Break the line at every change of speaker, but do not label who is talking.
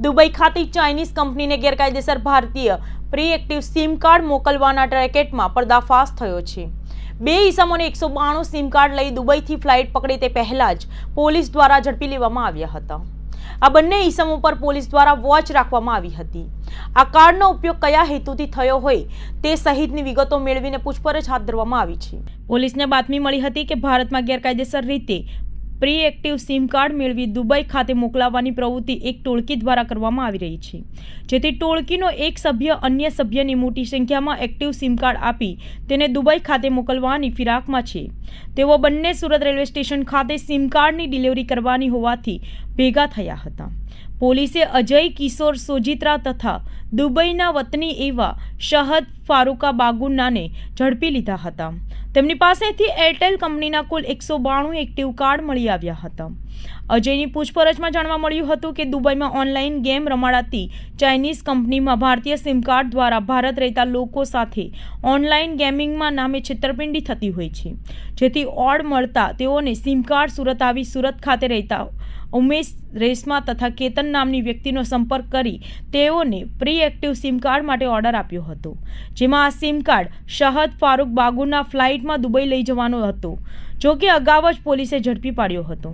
Dubai ખાતે Chinese કંપનીને ગેરકાયદેસર ભારતીય પ્રી-એક્ટિવ સિમ કાર્ડ મોકલવાના રેકેટમાં પર્દાફાશ થયો છે। બે ઈસમોને 192 સિમ કાર્ડ લઈ દુબઈથી ફ્લાઇટ પકડે તે પહેલા જ પોલીસ દ્વારા ઝડપી લેવામાં આવ્યા હતા। આ બંને ઈસમો પર પોલીસ દ્વારા વોચ રાખવામાં આવી હતી। આ કાર્ડનો ઉપયોગ કયા હેતુથી થયો હોય તે સહિતની વિગતો મેળવીને પૂછપરછ હાથ ધરવામાં આવી છે। પોલીસને બાતમી મળી હતી કે ભારતમાં ગેરકાયદેસર રીતે પ્રી એક્ટિવ સિમ કાર્ડ મેળવી દુબઈ ખાતે મોકલાવવાની પ્રવૃત્તિ એક ટોળકી દ્વારા કરવામાં આવી રહી છે, જેથી ટોળકીનો એક સભ્ય અન્ય સભ્યને મોટી સંખ્યામાં એક્ટિવ સિમ કાર્ડ આપી તેને દુબઈ ખાતે મોકલવાની ફિરાકમાં છે। તેઓ બંને સુરત રેલવે સ્ટેશન ખાતે સિમ કાર્ડની ડિલિવરી કરવાની હોવાથી ભેગા થયા હતા। પોલીસે અજય કિશોર સોજિત્રા તથા દુબઈના વતની એવા શહદ ફારૂકા બાગુનાને ઝડપી લીધા હતા। તેમની પાસેથી એરટેલ કંપનીના કુલ 192 એક્ટિવ કાર્ડ મળી આવ્યા હતા। અજયની પૂછપરછમાં જાણવા મળ્યું હતું કે દુબઈમાં ઓનલાઈન ગેમ રમાડાતી ચાઇનીઝ કંપનીમાં ભારતીય સિમ કાર્ડ દ્વારા ભારત રહેતા લોકો સાથે ઓનલાઈન ગેમિંગમાં નામે છેતરપિંડી થતી હોય છે, જેથી ઓર્ડ મળતા તેઓને સિમ કાર્ડ સુરત આવી સુરત ખાતે રહેતા ઉમેશ રેશમા તથા કેતન નામની વ્યક્તિનો સંપર્ક કરી તેઓને પ્રી એક્ટિવ સિમ કાર્ડ માટે ઓર્ડર આપ્યો હતો, જેમાં આ સિમ કાર્ડ શહદ ફારૂક બાગુના ફ્લાઇટમાં દુબઈ લઈ જવાનો હતો, જો કે અગાઉ જ પોલીસે ઝડપી પાડ્યો હતો।